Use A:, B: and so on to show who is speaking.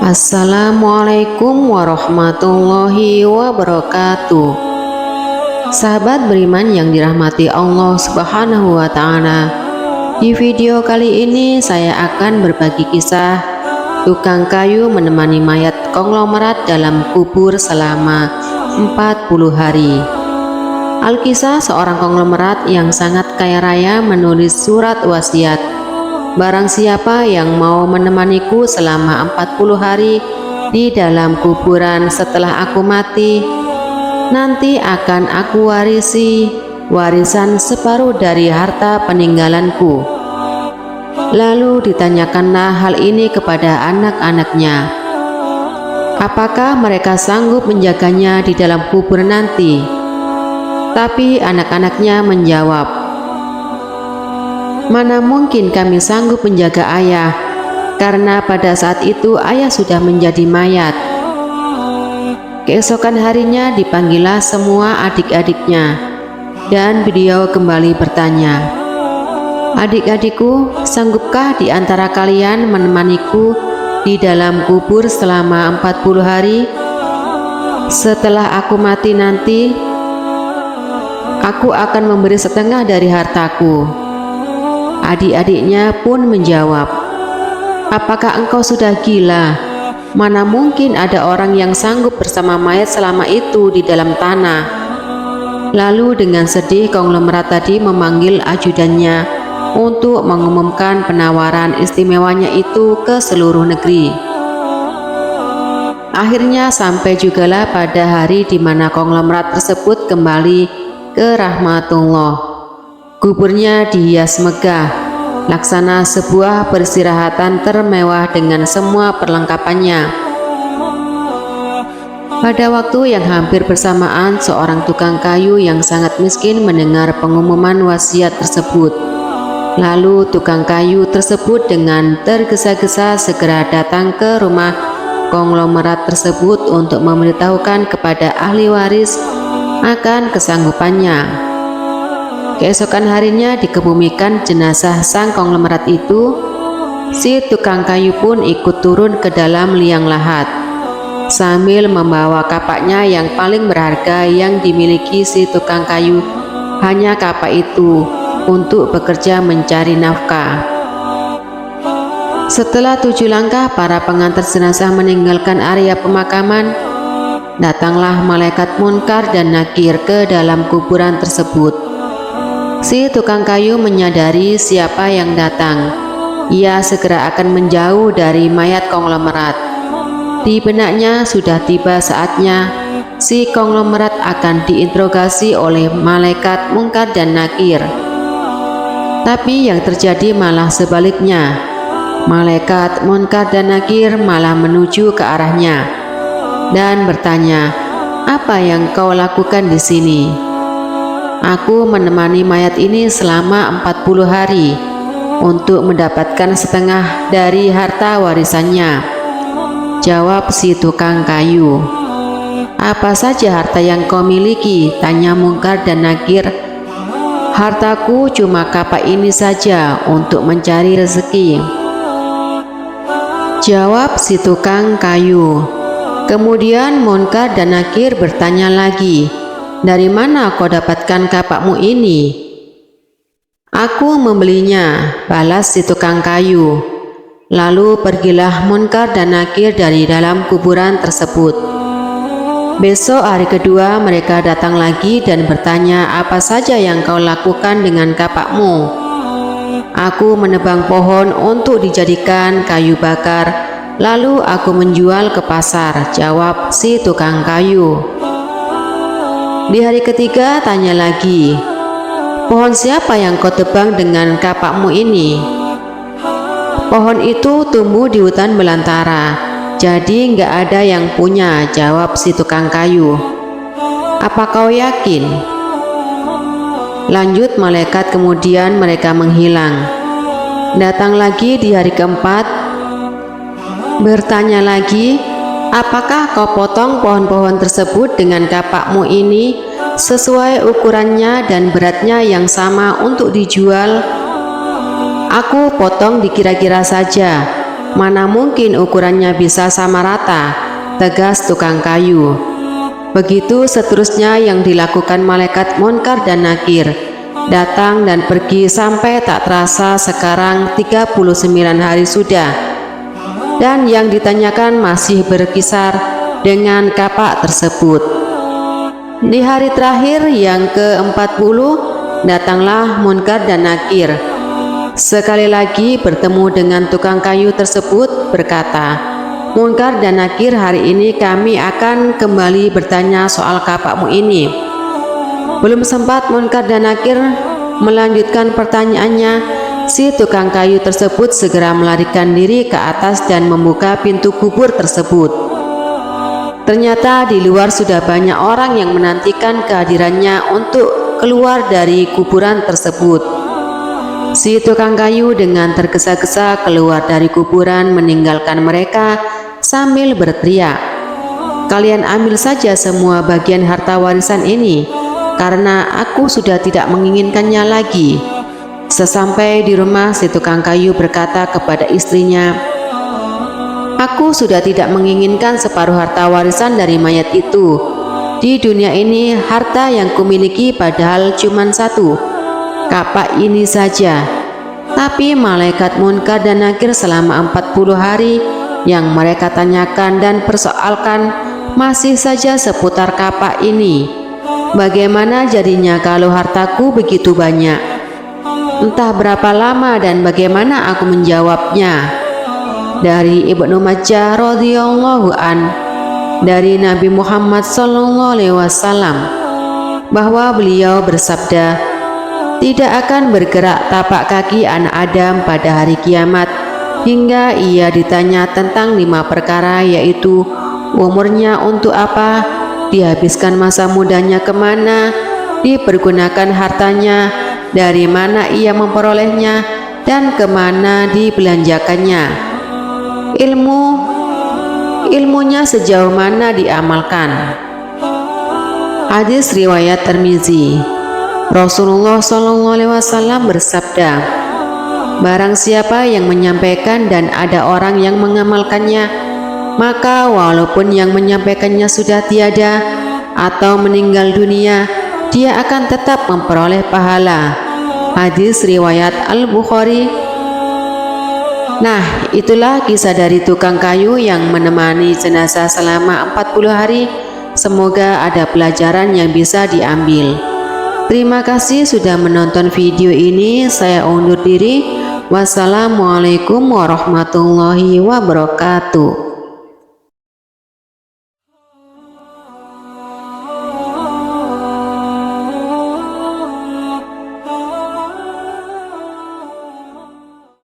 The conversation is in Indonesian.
A: Assalamualaikum warahmatullahi wabarakatuh. Sahabat beriman yang dirahmati Allah Subhanahu wa Ta'ala, di video kali ini saya akan berbagi kisah tukang kayu menemani mayat konglomerat dalam kubur selama 40 hari. Alkisah seorang konglomerat yang sangat kaya raya menulis surat wasiat. Barang siapa yang mau menemaniku selama 40 hari di dalam kuburan setelah aku mati, nanti akan aku warisi warisan separuh dari harta peninggalanku. Lalu ditanyakanlah hal ini kepada anak-anaknya, apakah mereka sanggup menjaganya di dalam kubur nanti? Tapi anak-anaknya menjawab, "Mana mungkin kami sanggup menjaga ayah, karena pada saat itu ayah sudah menjadi mayat." Keesokan harinya dipanggillah semua adik-adiknya, dan beliau kembali bertanya, "Adik-adikku, sanggupkah di antara kalian menemaniku di dalam kubur selama 40 hari? Setelah aku mati nanti, aku akan memberi setengah dari hartaku." Adik-adiknya pun menjawab, "Apakah engkau sudah gila? Mana mungkin ada orang yang sanggup bersama mayat selama itu di dalam tanah." Lalu dengan sedih konglomerat tadi memanggil ajudannya untuk mengumumkan penawaran istimewanya itu ke seluruh negeri. Akhirnya sampai jugalah pada hari di mana konglomerat tersebut kembali ke rahmatullah. Kuburnya dihias megah, laksana sebuah peristirahatan termewah dengan semua perlengkapannya. Pada waktu yang hampir bersamaan, seorang tukang kayu yang sangat miskin mendengar pengumuman wasiat tersebut. Lalu tukang kayu tersebut dengan tergesa-gesa segera datang ke rumah konglomerat tersebut untuk memberitahukan kepada ahli waris akan kesanggupannya. Keesokan harinya dikebumikan jenazah sang konglomerat itu. Si tukang kayu pun ikut turun ke dalam liang lahat sambil membawa kapaknya yang paling berharga yang dimiliki si tukang kayu. Hanya kapak itu untuk bekerja mencari nafkah. Setelah 7 langkah para pengantar jenazah meninggalkan area pemakaman, datanglah malaikat Munkar dan Nakir ke dalam kuburan tersebut. Si tukang kayu menyadari siapa yang datang. Ia segera akan menjauh dari mayat konglomerat. Di benaknya sudah tiba saatnya si konglomerat akan diinterogasi oleh malaikat Munkar dan Nakir. Tapi yang terjadi malah sebaliknya. Malaikat Munkar dan Nakir malah menuju ke arahnya dan bertanya, "Apa yang kau lakukan di sini?" "Aku menemani mayat ini selama 40 hari untuk mendapatkan setengah dari harta warisannya," jawab si tukang kayu. "Apa saja harta yang kau miliki?" tanya Munkar dan Nakir. "Hartaku cuma kapak ini saja untuk mencari rezeki," jawab si tukang kayu. Kemudian Munkar dan Nakir bertanya lagi, "Dari mana kau dapatkan kapakmu ini?" "Aku membelinya," balas si tukang kayu. Lalu pergilah Munkar dan Nakir dari dalam kuburan tersebut. Besok hari kedua mereka datang lagi dan bertanya, "Apa saja yang kau lakukan dengan kapakmu?" "Aku menebang pohon untuk dijadikan kayu bakar, lalu aku menjual ke pasar," jawab si tukang kayu. Di hari ketiga tanya lagi, "Pohon siapa yang kau tebang dengan kapakmu ini?" "Pohon itu tumbuh di hutan belantara, jadi nggak ada yang punya," jawab si tukang kayu. "Apa kau yakin?" Lanjut malaikat, kemudian mereka menghilang. Datang lagi di hari keempat, bertanya lagi, "Apakah kau potong pohon-pohon tersebut dengan kapakmu ini sesuai ukurannya dan beratnya yang sama untuk dijual?" "Aku potong dikira-kira saja, Mana mungkin ukurannya bisa sama rata, tegas tukang kayu. Begitu seterusnya yang dilakukan malaikat Munkar dan Nakir, datang dan pergi sampai tak terasa sekarang 39 hari sudah. Dan yang ditanyakan masih berkisar dengan kapak tersebut. Di hari terakhir yang ke-40, datanglah Munkar dan Nakir. Sekali lagi bertemu dengan tukang kayu tersebut, berkata, "Munkar dan Nakir, hari ini kami akan kembali bertanya soal kapakmu ini." Belum sempat Munkar dan Nakir melanjutkan pertanyaannya, si tukang kayu tersebut segera melarikan diri ke atas dan membuka pintu kubur tersebut. Ternyata di luar sudah banyak orang yang menantikan kehadirannya untuk keluar dari kuburan tersebut. Si tukang kayu dengan tergesa-gesa keluar dari kuburan meninggalkan mereka sambil berteriak, "Kalian ambil saja semua bagian harta warisan ini, karena aku sudah tidak menginginkannya lagi." Sesampai di rumah, si tukang kayu berkata kepada istrinya, "Aku sudah tidak menginginkan separuh harta warisan dari mayat itu. Di dunia ini harta yang kumiliki padahal cuma satu, kapak ini saja." Tapi malaikat Munkar dan Nakir selama 40 hari yang mereka tanyakan dan persoalkan masih saja seputar kapak ini. Bagaimana jadinya kalau hartaku begitu banyak? Entah berapa lama dan bagaimana aku menjawabnya. Dari Ibnu Majah radhiyallahu an, dari Nabi Muhammad SAW, bahwa beliau bersabda, "Tidak akan bergerak tapak kaki anak Adam pada hari kiamat hingga ia ditanya tentang 5 perkara, yaitu umurnya untuk apa, dihabiskan masa mudanya kemana, dipergunakan hartanya, dari mana ia memperolehnya, dan kemana dibelanjakannya. Ilmunya sejauh mana diamalkan." Hadis riwayat Tirmizi. Rasulullah SAW bersabda, "Barang siapa yang menyampaikan dan ada orang yang mengamalkannya, maka walaupun yang menyampaikannya sudah tiada atau meninggal dunia, dia akan tetap memperoleh pahala." Hadis riwayat Al-Bukhari. Nah, itulah kisah dari tukang kayu yang menemani jenazah selama 40 hari. Semoga ada pelajaran yang bisa diambil. Terima kasih sudah menonton video ini. Saya undur diri. Wassalamualaikum warahmatullahi wabarakatuh.